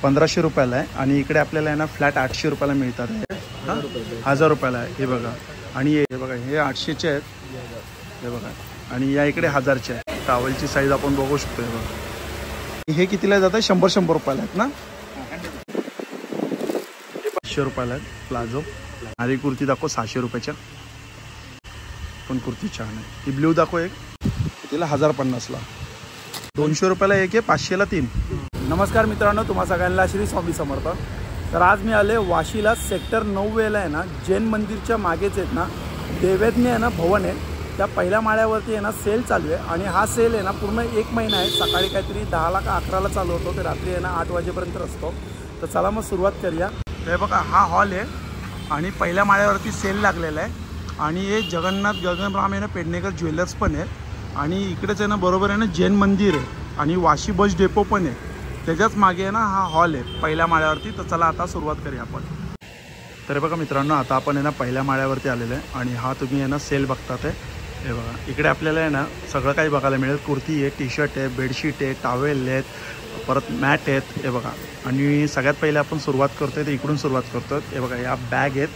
1500 रुपयाला आहे आणि इकडे आपल्याला आहे ना फ्लॅट 800 रुपयाला मिळतात. 1000 रुपयाला आहे हे बघा. आणि हे बघा हे 800चे आहेत हे बघा. आणि या इकडे 1000चे आहे. टॉवेलची साईज आपण बघू शकतो हे बघा. हे कितीला जातं? 100 रुपयाला आहेत ना. हे 500 रुपयाला आहेत प्लाझो. आणि कुर्ती दाखव 600 रुपयाच्या. पण कुर्ती छान आहे. ही ब्ल्यू दाखव एक कितीला? 1050ला. 200 रुपयाला एक आहे, 500ला 3. नमस्कार मित्रांनो, तुम्हा सगळ्यांना श्री स्वामी समर्थ. तर आज मी आले वाशीला सेक्टर 9वेला आहे ना, जैन मंदिरच्या मागेच आहेत ना देवज्ञ आहे ना भवन आहे. त्या पहिल्या माळ्यावरती आहे ना सेल चालू आहे. आणि हा सेल आहे ना पूर्ण 1 महिना आहे. सकाळी काहीतरी 10ला का 11ला चालू होतो ते रात्री आहे ना 8 वाजेपर्यंत असतो. तर चला मग सुरुवात करूया. हे बघा हा हॉल आहे आणि पहिल्या माळ्यावरती सेल लागलेला आहे. आणि हे जगन्नाथ गगनराम आहे ना पेडणेकर ज्वेलर्स पण आहे. आणि इकडेच आहे ना बरोबर आहे ना जैन मंदिर आहे आणि वाशी बस डेपो पण आहे. त्याच्याच मागे आहे ना हा हॉल आहे पहिल्या माळ्यावरती. तर चला आता सुरुवात करूया आपण. तर बघा मित्रांनो, आता आपण आहे ना पहिल्या माळ्यावरती आलेलं आहे. आणि हा तुम्ही आहे ना सेल बघतात आहे. हे बघा इकडे आपल्याला आहे ना सगळं काही बघायला मिळेल. कुर्ती आहे, टी शर्ट आहे, बेडशीट आहे, टॉवेल आहेत, परत मॅट आहेत. हे बघा. आणि सगळ्यात पहिले आपण सुरुवात करतोय तर इकडून सुरुवात करतो. हे बघा या बॅग आहेत.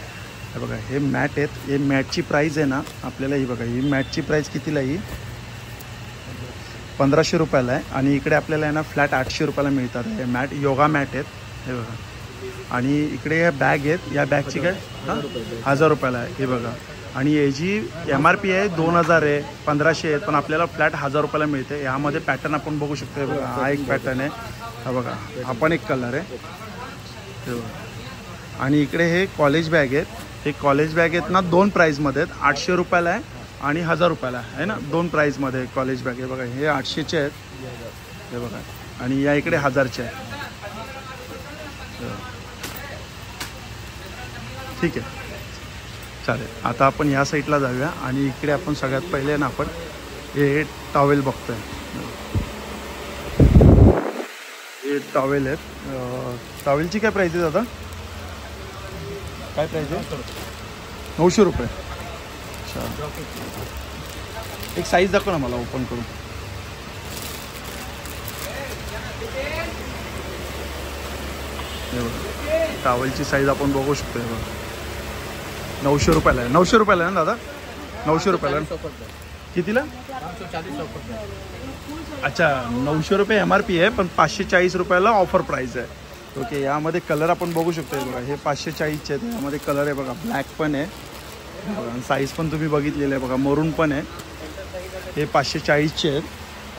हे बघा हे मॅट आहेत. हे मॅटची प्राईस आहे ना आपल्याला ही बघा ही मॅटची प्राईस कितीला ही 1500 रुपयाला आहे. आणि इकडे आपल्याला आहे ना फ्लॅट 800 रुपयाला मिळतात. हे मॅट योगा मॅट आहेत हे बघा. आणि इकडे या बॅग आहेत. या बॅगची काय 1000 रुपयाला आहे हे बघा. आणि याची MRP आहे 2000 आहे, 1500 आहेत, पण आपल्याला फ्लॅट 1000 रुपयाला मिळते. यामध्ये पॅटर्न आपण बघू शकतो. हे बघा हा एक पॅटर्न आहे. हा बघा हा पण एक कलर आहे हे बघा. आणि इकडे हे कॉलेज बॅग आहेत. हे कॉलेज बॅग आहेत ना 2 प्राईजमध्ये आहेत. 800 रुपयाला आहे आणि 1000 रुपयाला आहे ना. 2 प्राईजमध्ये कॉलेज बॅग आहे बघा. हे 800चे आहेत हे बघा. आणि या इकडे 1000चे आहेत. ठीक आहे चालेल. आता आपण या साईडला जाऊया. आणि इकडे आपण सगळ्यात पहिले ना आपण हे टॉवेल बघतोय. हे टॉवेल आहेत. टॉवेलची काय प्राईस आहे दादा? काय प्राईस आहे? 900 रुपये. अच्छा एक साईज दाखव ना मला ओपन करून. टॉवेलची साईज आपण बघू शकतो. 900 रुपयाला आहे. 900 रुपयाला आहे ना दादा? 900 रुपयाला कितीला? अच्छा 900 रुपये MRP आहे, पण 540 रुपयाला ऑफर प्राईस आहे. ओके. यामध्ये कलर आपण बघू शकतो. बघा हे 540चे आहेत. यामध्ये कलर आहे बघा. ब्लॅक पण आहे बघा. साईज पण तुम्ही बघितलेलं आहे बघा. मरून पण आहे. हे 540चे आहेत.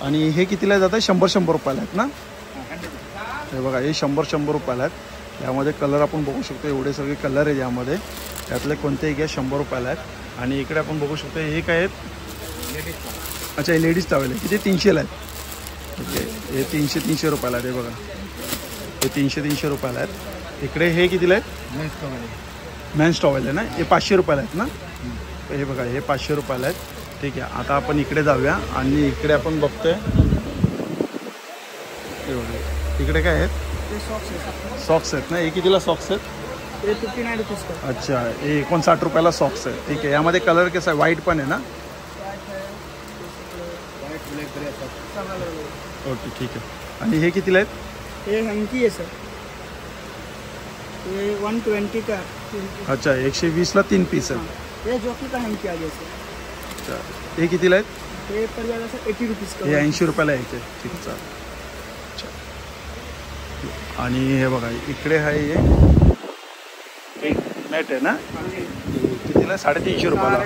आणि हे कितीला जातं? 100 रुपयाला आहेत ना. हे बघा हे 100 रुपयाला आहेत. यामध्ये कलर आपण बघू शकतो. एवढे सगळे कलर आहेत यामध्ये. त्यातले कोणतेही घ्या 100 रुपयाला आहेत. आणि इकडे आपण बघू शकतो हे काय आहेत? अच्छा हे लेडीज टॉवेल आहे. किती? 300ला आहेत. ओके. हे 300 रुपयाला आहेत. हे बघा हे 300 रुपयाला आहेत. इकडे हे कितीला आहेत? मेन्स टॉवेल आहे ना. हे 500 रुपयाला आहेत ना. हे बघा हे 500 रुपयाला आहेत. ठीक आहे. आता आपण इकडे जाऊया. आणि इकडे आपण बघतोय हे बघा इकडे काय आहेत? सॉक्स आहेत ना. हे कितीला सॉक्स आहेत? 59 रुपीज. अच्छा हे 59 रुपयाला सॉक्स आहे. ठीक आहे. यामध्ये कलर कसा आहे? व्हाईट पण आहे ना. ओके ठीक आहे. आणि हे कितीला आहेत? ये हंकी है सर. ये 120 का. अच्छा 120ला 3 पीस आहे. ये जॉकी का हंकी आ गया सर. अच्छा हे कितीला आहेत? ये पड़ जाएगा सर 80 रुपीज का. हे 80 रुपयाला आहे. ठीक आहे चालेल. आणि हे बघा इकडे आहे हे मॅट आहे ना. कितीला? 350 रुपयाला.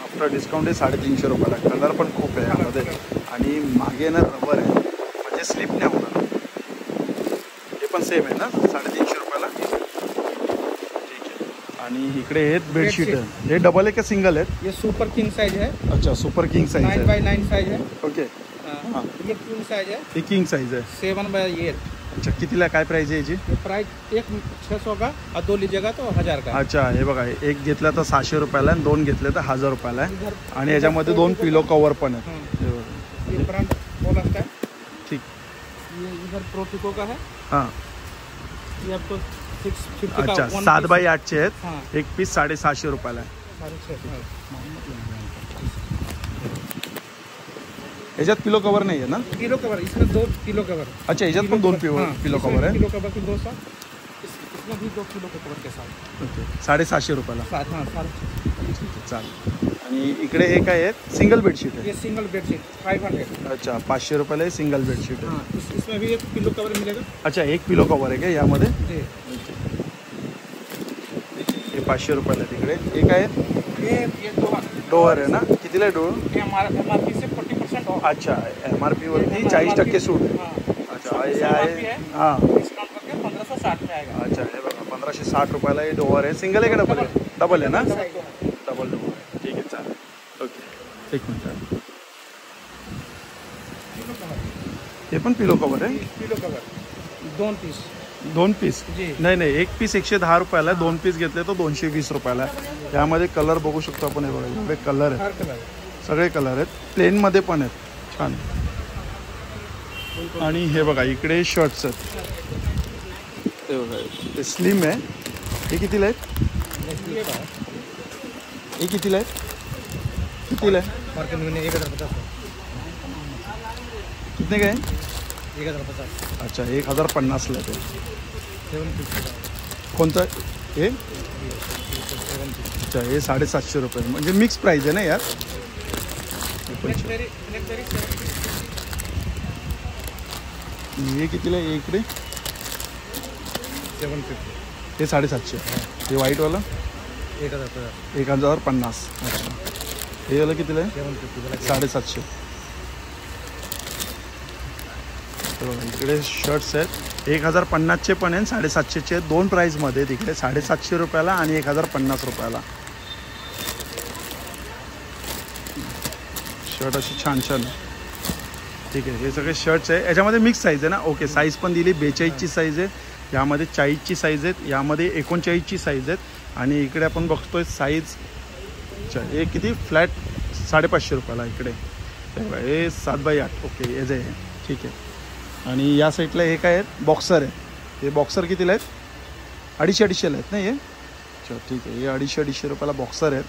आफ्टर डिस्काउंट आहे 350 रुपयाला. कलर पण खूप आहे यामध्ये. आणि मागे ना रबर आहे म्हणजे स्लिप नाही होणार. हे पण सेम आहे ना 350 रुपयाला. ठीक आहे. आणि इकडे आहेत बेडशीट. हे डबल आहे का सिंगल आहेत? ये सुपर किंग साइज है. अच्छा सुपर किंग साइज है. 9x9 साइज है. ओके. हाँ ये किंग साइज है. हे किंग साइज आहे. 7x8. अच्छा कितीला काय प्राइस आहे याची? ये प्राइस एक 600 का और 2 लीजिएगा तो 1000 का. अच्छा हे बघा एक घेतला तर 600 रुपयाला आणि 2 घेतले तर 1000 रुपयाला आहे. आणि याच्यामध्ये 2 पिलो कवर पण आहेत. ये ब्रांड पोलर का है. ठीक. ये इधर प्रोटिको का है. हां ये आपको 650 का. अच्छा 7x8चे आहेत. हाँ एक पीस 750 रुपयाला आहे. 650. ह्याच्यात पिलो कवर नाही आहे ना? पिलो कवर इसमें 2 पिलो कवर। अच्छा, ह्याच्यात पण 2 पिलो कवर आहे। पिलो कवर की 200, इसमें भी 2 पिलो कवर के साथ। ओके, 750 रुपयाला। हाँ सारा। ठीक आहे, चालेल। आणि इकडे हे काय आहे? सिंगल बेडशीट आहे। ये सिंगल बेडशीट 500। अच्छा, 500 रुपयाला हे सिंगल बेडशीट आहे। हाँ, इसमें भी एक पिलो कवर मिलेगा। अच्छा, एक पिलो कवर आहे का यामध्ये? जी। हे 500 रुपयाला आहे तिकडे। हे काय आहे? ये डोअर आहे ना? कितीला आहे डोअर? ये हमारा MRP से 40% ऑफ। अच्छा, MRP वरती 40% सूट आहे। हाँ। अच्छा, हे आहे। हां, डिस्काउंट करके 1560 में आएगा। अच्छा, हे बघा 1560 रुपयाला हे डोअर आहे। सिंगल आहे का डबल आहे? डबल आहे ना? डबल डोअर आहे। ठीक आहे, चालेल। ओके, एक मिनिट। हे पण पिलो कवर आहे? पिलो कवर 2 पीस। 2 पीस? जी। नाही, एक पीस 110 रुपयाला आहे, 2 पीस घेतले तो 220 रुपयाला आहे। यामध्ये कलर बघू शकतो आपण, हे बघा एवढे कलर आहेत, हर कलर सगळे कलर आहेत, प्लेनमध्ये पण आहेत, छान। आणि हे बघा इकडे शर्ट्स आहेत, हे बघा ते स्लिम आहे। हे कितीला आहेत? हे कितीला आहेत? कितीला आहे? मार्केट में 1050। कितने काय? 1050। अच्छा, 1050ला ते। 750। कोणतं हे? अच्छा, हे 750 रुपये, म्हणजे मिक्स प्राईस आहे ना यार? हे कितीला आहे? इकडे 750। हे 750। हे व्हाईटवाला 1050। 1050। अच्छा, हे वाला कितीला आहे? 750। 750। इकडे शर्ट्स आहेत, 1050चे पण आहे, 750चे आहेत, 2 प्राईजमध्ये आहेत इकडे, 750 रुपयाला आणि 1050 रुपयाला। शर्ट अशी छान छान। ठीक आहे, हे सगळे शर्ट्स आहे, याच्यामध्ये मिक्स साईज आहे ना? ओके, साईज पण दिली, 42ची साईज आहे, यामध्ये 40ची साईज आहेत, यामध्ये 39ची साईज आहेत, आणि इकडे आपण बघतोय साईज। अच्छा, हे किती? फ्लॅट 550 रुपयाला इकडे। हे 7x8। ओके, हे जे आहे, ठीक आहे। आणि या साईडला हे काय आहेत? बॉक्सर आहे। हे बॉक्सर कितीला आहेत? 250-250ला आहेत ना हे? अच्छा, ठीक आहे, हे 250-250 रुपयाला बॉक्सर आहेत,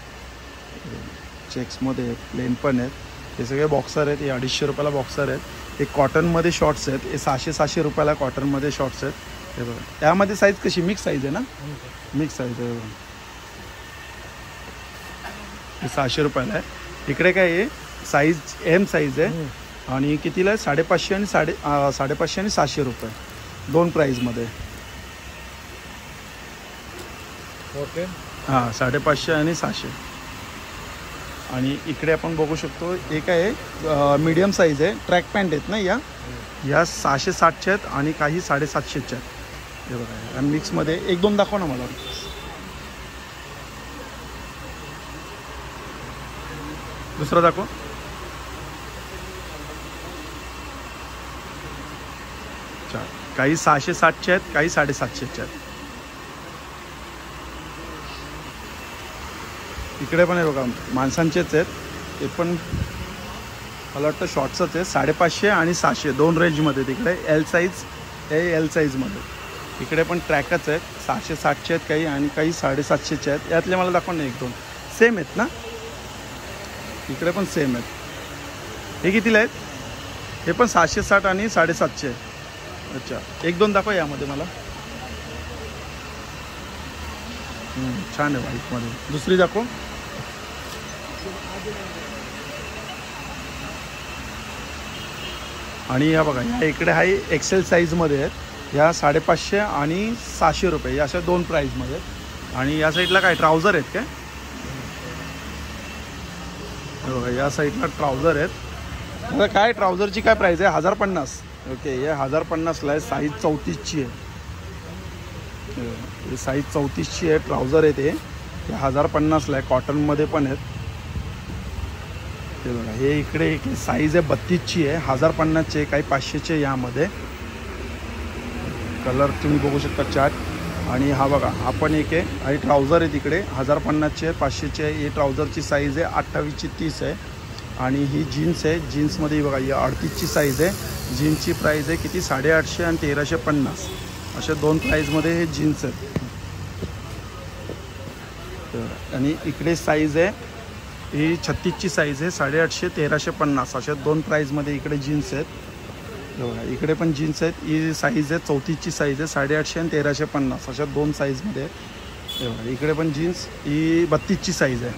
चेक्समध्ये आहेत, प्लेन पण आहेत, हे सगळे बॉक्सर आहेत। हे 250 रुपयाला बॉक्सर आहेत। हे कॉटनमध्ये शॉर्ट्स आहेत, हे 600 रुपयाला कॉटनमध्ये शॉर्ट्स आहेत। हे बघा, यामध्ये साईज कशी? मिक्स साईज आहे ना? मिक्स साईज आहे, हे 600 रुपयाला आहे। इकडे काय आहे? साईज M साईज आहे, आणि कितीला आहे? 550 आणि 550 आणि 700 रुपये, 2 प्राईजमध्ये। ओके, हां, 550 आणि 700। आणि इकडे आपण बघू शकतो, एक आहे मीडियम साईज आहे, ट्रॅक पॅन्ट आहेत ना या 660च्या आहेत, आणि काही 750च्या आहेत। हे बघा, आणि मिक्समध्ये 1-2 दाखव ना मला। दुसरा दाखव। अच्छा, काही 660च्या आहेत, काही 750च्या आहेत। इकडे पण आहे बघा, माणसांचेच आहेत, ते पण मला वाटतं शॉर्ट्सच आहे, 550 आणि 700 2 रेंजमध्ये। तिकडे L साईज, L साईजमध्ये। इकडे पण ट्रॅकच आहेत, 660चे आहेत काही, आणि काही 750चे आहेत। यातले मला दाखवा ना 1-2, सेम आहेत ना? इकडे पण सेम आहेत। हे कितीला आहेत? हे पण 760 आणि 750 आहे। अच्छा, 1-2 दाखवा यामध्ये मला। छान आहे व्हाईटमध्ये। दुसरी दाखव। आणि या बघा, या इकडे आहे एक्सेल साईजमध्ये आहेत, या 550 आणि 700 रुपये, या अशा 2 प्राईजमध्ये आहेत। आणि या साईडला काय ट्राउझर आहेत काय? बघा, या साईडला ट्राउझर आहेत। आता काय ट्राउझरची काय प्राईस आहे? 1050। ओके, हे 1050ला आहे, साईज 34ची आहे, हे साईज 34ची आहे, ट्राउझर आहे ते 1050ला आहे, कॉटनमध्ये पण आहेत। ते बघा, हे इकडे एक साईज आहे 32ची आहे, 1050चे, काही 500चे, यामध्ये कलर तुम्ही बघू शकता, चार्ट। आणि हा बघा, हा पण एक आहे, आणि ट्राउझर आहे तिकडे 1050चे आहे, 500चे आहे। ही ट्राउझरची साईज आहे 28ची 30 आहे। आणि ही जीन्स आहे, जीन्समध्ये बघा ही 38ची साईज आहे। जीन्सची प्राईज आहे किती? 850 आणि 1350, अशा 2 प्राईजमध्ये हे जीन्स आहेत। आणि इकडे साईज आहे ही 36ची साईज आहे, 850 1350 अशा 2 प्राईजमध्ये इकडे जीन्स आहेत. बघा इकडे पण जीन्स आहेत. ही साईज आहे 34ची साईज आहे, 850 आणि 1350 अशा 2 साईजमध्ये आहेत. बघा इकडे पण जीन्स ही 32ची साईज आहे,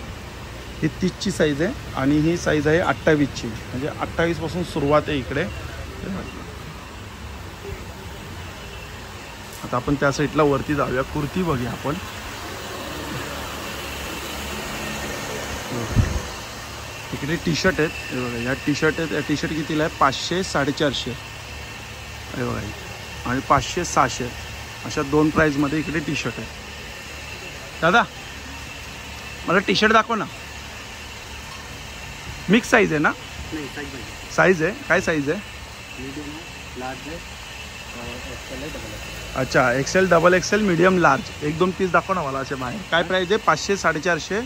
ही 30ची साईज आहे आणि ही साईज आहे 28ची, म्हणजे 28पासून सुरुवात आहे इकडे. आता आपण त्या साईडला वरती जाऊया, कुर्ती बघूया आपण. इकडे टी शर्ट आहेत. हे बघा या टी शर्ट आहेत. या टी शर्ट कितीला आहे? 500 450. हे बघा आणि 500 600 अशा 2 प्राईजमध्ये इकडे टी शर्ट आहे. दादा मला टी शर्ट दाखव ना. मिक्स साईज आहे ना? साईज आहे काय साईज आहे? अच्छा XL double XL medium large. 1-2 piece दाखव ना मला असे बाहेर. काय प्राईज आहे? 500 450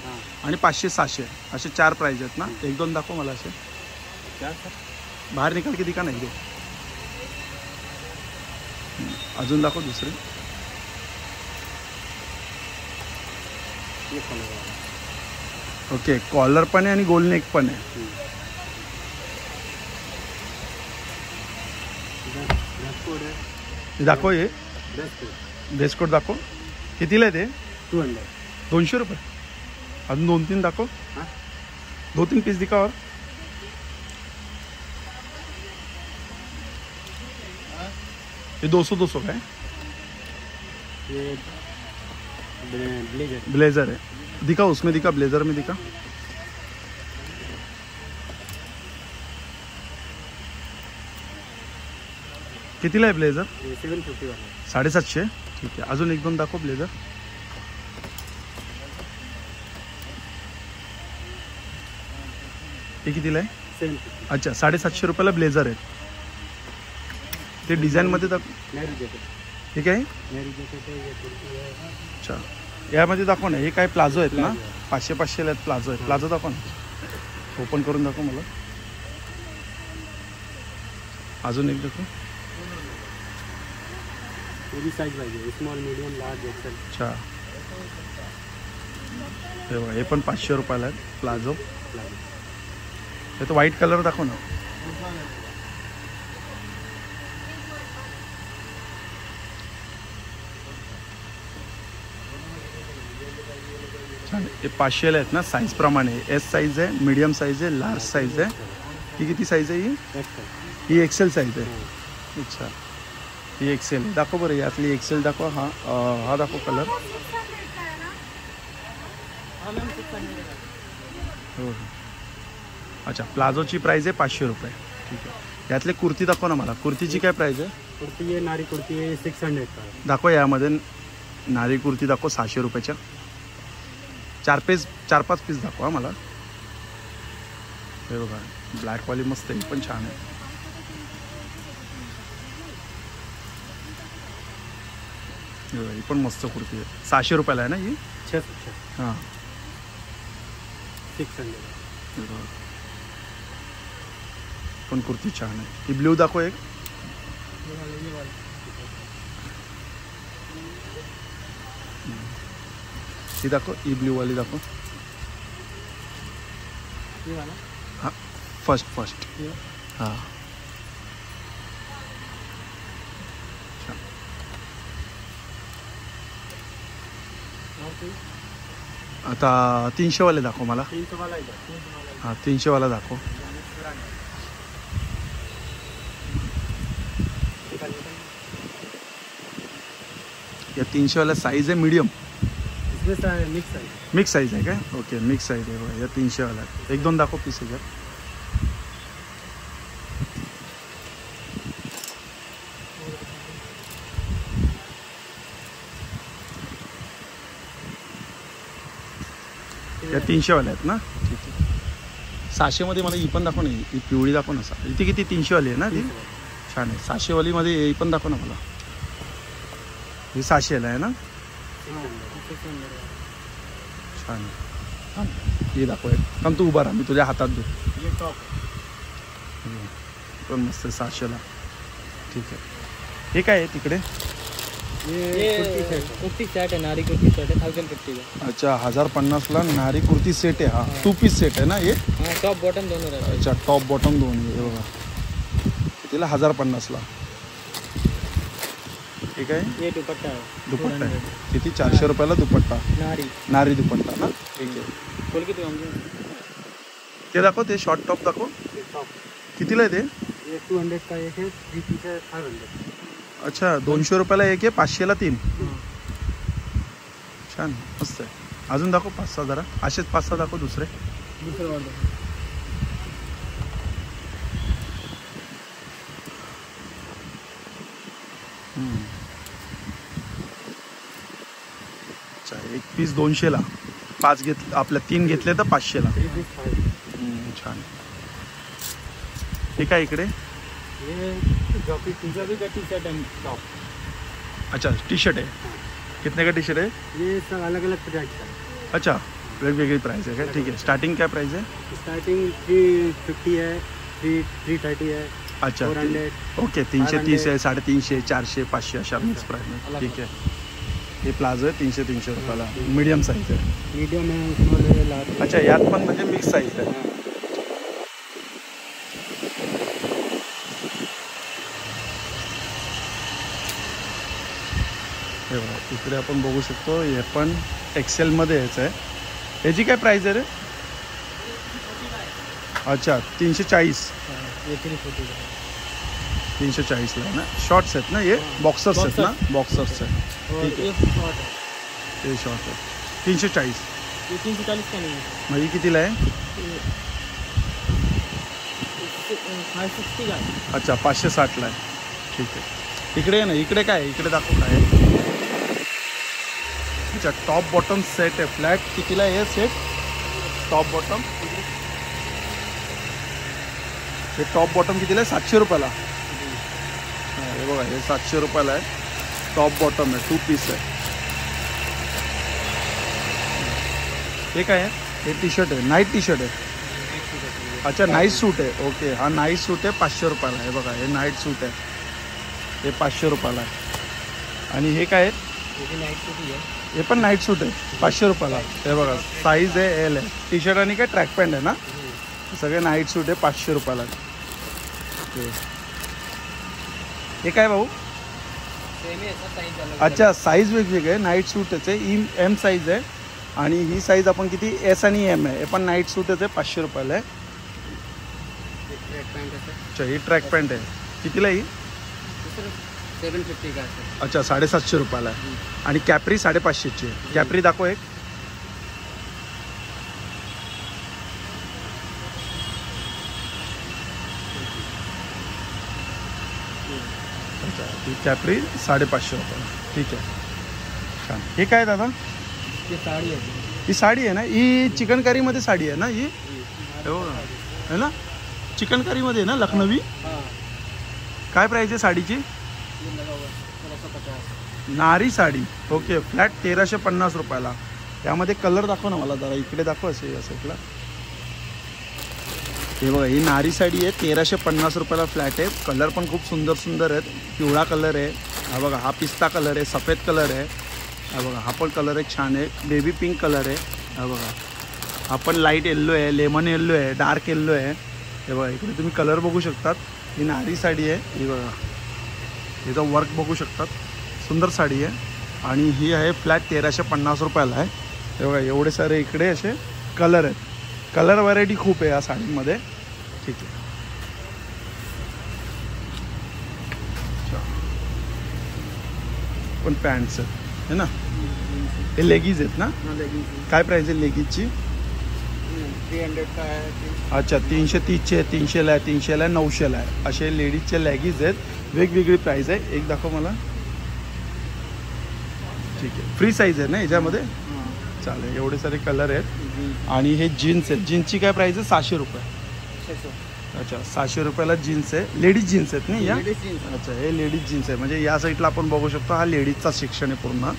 आणि 500 600 असे 4 प्राईज आहेत ना. 1-2 दाखव मला असे बाहेर निकाल किती का नाही दे. अजून दाखव दुसरे. ओके कॉलर पण आहे आणि गोल नेक पण आहे. दाखव हे ड्रेस कोड दाखव. कितीला आहे ते? 200 रुपये. अजून 2-3 दाखव. 2-3 पीस दिखा. और ये 200 का है. ब्लेजर है. दिखा उसमें दिखा, ब्लेजर में दिखा. कितीला आहे ब्लेझर? 750. ठीक आहे. अजून 1-2 दाखव ब्लेझर. हे कितीला आहे? अच्छा 750 रुपयाला ब्लेझर आहे. ते डिझाईनमध्ये दाखव. ठीक आहे. अच्छा यामध्ये दाखव ना. हे काय प्लाझो आहेत ना? 500-500 आहेत प्लाझो आहेत. प्लाझो दाखव ना. ओपन करून दाखव मला. अजून एक दाखव. साइज पाहिजे. Small medium large XL. अच्छा हे बघा हे पण 500 रुपयाला आहेत प्लाझो. हे तर व्हाईट कलर दाखव ना. छान. हे 500ला आहेत ना. साईज प्रमाणे एस साईज आहे, मीडियम साईज आहे, लार्ज साईज आहे. ही किती साईज आहे? ही एक्सेल साईज आहे. अच्छा ही एक्सेल दाखव बरं. यातली एक्सेल दाखव. हा दाखव कलर. हो अच्छा प्लाझोची प्राईज आहे 500 रुपये. ठीक आहे. यातले कुर्ती दाखव ना मला. कुर्तीची काय प्राईज आहे? कुर्ती आहे नारी कुर्ती आहे 600 दाखव. यामध्ये नारी कुर्ती दाखव 600 रुपयाच्या. 4-5 पीस दाखवा मला. हे बघा ब्लॅकवाली मस्त आहे, पण छान आहे. ही पण मस्त कुर्ती आहे. 600 रुपयाला आहे ना ही? हां 600. पण कुर्ती छान आहे. ही ब्ल्यू दाखव एक. ही दाखव. ही ब्ल्यू वाली दाखव. हां फर्स्ट हां आता 300 वाले दाखव मला. 300 वाला हां 300 वाला दाखव. या 300 वाला साईज आहे मीडियम. मिक्स साईज आहे काय? ओके मिक्स साईज आहे बघा. या 300 वाला 1-2 दाखव पीस याच्यात. या 300 वाल्या आहेत ना. ठीक आहे. 600 मध्ये मला ही पण दाखव ना. ही पिवळी दाखव ना. इथे किती 300 वाली आहे ना ती. छान आहे. 600 वाली मध्ये ही पण दाखव ना मला. ही 600ला आहे ना. छान आहे. हे दाखव. थांब तू उभा राहा, मी तुझ्या हातात देऊ. पण मस्त 600ला. ठीक आहे. हे काय आहे तिकडे? ये कुर्ती सेट है, नारी कुर्ती सेट है 1050 का। अच्छा 1050ला नारी कुर्ती सेट आहे हा, 2 पीस सेट आहे ना ये? हाँ टॉप बॉटम दोनों रहते हैं। अच्छा टॉप बॉटम दोन्ही हे बघा, कितीला? 1050ला। ठीक आहे, ये दुपट्टा है, दुपट्टा आहे किती? 400 रुपयाला दुपट्टा, नारी नारी दुपट्टा ना? ठीक आहे, खोल के तो हम ते दाखव, ते शॉर्ट टॉप दाखव, कितीला आहे ते? ये 200 का एक है, 3 पीस है 500। अच्छा 200 रुपयाला एक आहे, 500ला 3। छान मस्त आहे। अजून दाखव 5-6 जरा, असेच 5-6 दाखव दुसरे। दूसरा और अच्छा एक पीस 200ला, 5 घेतले आपल्या 3 घेतले तर 500ला। छान। हे काय इकडे? ये पंजाबी का टी शर्ट है टॉप। अच्छा टी शर्ट है, कितने का टी शर्ट है? ये सब अलग अलग प्राइस का है। अच्छा वेगवेगळी प्राइस आहे का? ठीक आहे, स्टार्टिंग काय प्राइस आहे? स्टार्टिंग 350 है, 330 है। अच्छा 400 ओके, 330 आहे, 350, 400, 500 अशा मिक्स प्राइस आहे। ठीक आहे, हे प्लाझो आहे 300 रुपयाला, मीडियम साईज आहे। मीडियम है, स्मॉल है, लार्ज है। अच्छा यात पण म्हणजे मिक्स साईज आहे। हे बघा इकडे आपण बघू शकतो, हे पण एक्सेलमध्ये यायचं आहे। याची काय प्राइस आहे रे? अच्छा 340, ये 340 का 340ला आहे ना? शॉर्ट्स आहेत ना ये? बॉक्सर्स आहेत ना? बॉक्सर्स आहेत, और ठीक है। ये शॉर्ट है, ते शॉर्ट आहे 340, ये 340 का नहीं है, म्हणजे कितीला आहे? 560 का है। अच्छा 560ला आहे, ठीक आहे। इकडे आहे ना, इकडे काय आहे? इकडे दाखव काय आहे? अच्छा टॉप बॉटम सेट आहे, फ्लॅट कितीला आहे हे सेट? टॉप बॉटम, हे टॉप बॉटम कितीला आहे? 700 रुपयाला। हे बघा हे 700 रुपयाला आहे, टॉप बॉटम आहे, 2 पीस आहे। हे काय आहे? हे टी शर्ट आहे, नाईट टी शर्ट आहे। अच्छा नाईट सूट आहे, ओके हा नाईट सूट आहे 500 रुपयाला। हे बघा हे नाईट सूट आहे, हे 500 रुपयाला आहे। आणि हे काय आहे? ये भी नाइट सूट ही है। हे पण नाईट सूट आहे 500 रुपयाला। हे बघा साईज आहे एल आहे, टी शर्ट आणि काय ट्रॅक पॅन्ट आहे ना? सगळे नाईट सूट आहे 500 रुपयाला। हे काय भाऊ? सेम ही है, सब साइज अलग। अच्छा साईज वेगवेगळे आहे, नाईट सूटच आहे, एम साईज आहे आणि ही साईज आपण किती? एस आणि एम आहे। हे पण नाईट सूटच आहे 500 रुपयाला आहे। ट्रैक पैंट है अच्छा ही ट्रॅक पॅन्ट आहे, कितीला ही? सर, 750 का है। अच्छा 750 रुपयाला आहे। आणि कॅपरी 550ची आहे। कॅपरी दाखव एक। अच्छा ही कॅपरी 550 रुपयाला, ठीक आहे छान। हे काय दादा? ये साड़ी है। ही साडी आहे ना? ही चिकनकारीमध्ये साडी आहे ना ही? हो है ना, चिकनकारीमध्ये आहे ना, लखनवी? हाँ काय प्राइस आहे साडीची? ये लगा हुआ है 1350। नारी साडी, ओके फ्लॅट 1350 रुपयाला। यामध्ये कलर दाखव ना मला जरा, इकडे दाखव असे या साईडला। हे बघा ही नारी साडी आहे 1350 रुपयाला फ्लॅट आहे। कलर पण खूप सुंदर सुंदर आहेत, पिवळा कलर आहे, हा बघा हा पिस्ता कलर आहे, सफेद कलर आहे, हा बघा हा पण कलर एक छान आहे, बेबी पिंक कलर आहे, हा बघा हा पण लाईट येल्लो आहे, लेमन येल्लो आहे, डार्क येल्लो आहे। हे बघा इकडे तुम्ही कलर बघू शकतात। ही नारी साडी आहे, ही बघा हिचं वर्क बघू शकतात, सुंदर साडी आहे आणि ही आहे फ्लॅट 1350 रुपयाला आहे। हे बघा एवढे सारे इकडे असे कलर आहेत, कलर व्हरायटी खूप आहे या साडीमध्ये, ठीक आहे। पण पॅन्ट्स आहेत है ना, हे लेगीज आहेत ना? काय प्राइस आहे लेगीजची? 300 का है। अच्छा 330चे, 300ला आहे, 300ला आहे, 900ला आहे, असे लेडीजचे लेगीज आहेत, वेगवेगळी प्राइस आहे। एक दाखव मला, ठीक आहे फ्री साईज आहे ना याच्यामध्ये? चालेल, एवढे सारे कलर आहेत। आणि हे जीन्स आहेत, जीन्सची काय प्राइस आहे? 600 रुपये। अच्छा 600 रुपयाला जीन्स आहे, लेडीज जीन्स आहेत ना या? अच्छा हे लेडीज जीन्स आहे, म्हणजे या साईडला आपण बघू शकतो हा लेडीजचा सेक्शन आहे पूर्ण।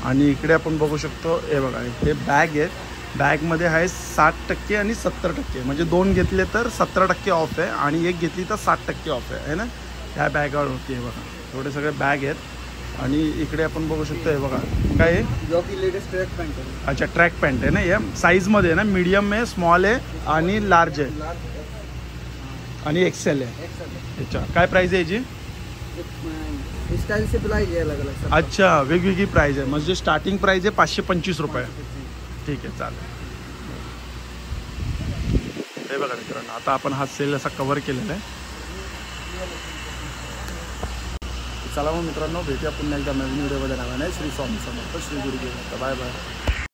आणि इकडे आपण बघू शकतो हे बघा हे बॅग आहेत, बॅगमध्ये आहे 60% आणि 70%, म्हणजे 2 घेतले तर 17% ऑफ आहे आणि एक घेतली तर 60% ऑफ आहे ना, ह्या बॅगावर होती। हे बघा एवढे सगळे बॅग आहेत, आणि इकडे आपण बघू शकतो हे बघा काय आहे, जॉकी लेटेस्ट ट्रॅक पॅन्ट आहे. अच्छा ट्रॅक पॅन्ट आहे ना, या साईजमध्ये आहे ना, मीडियम आहे, स्मॉल आहे आणि लार्ज आहे आणि एक्सेल आहे. अच्छा काय प्राईस आहे याची? स्टाइल से प्राइस है अलग अलग. अच्छा वेगवेगळी प्राईस आहे, म्हणजे स्टार्टिंग प्राईस आहे 525 रुपये. ठीक आहे चालेल. हे बघा मित्रांनो, आता आपण हा सेल असा कव्हर केलेला आहे. चला मग मित्रांनो, भेटूया पुन्हा एकदा नवीन व्हिडिओमध्ये. नावाने श्री स्वामी समर्थ, श्री गुरुदेव. Bye bye.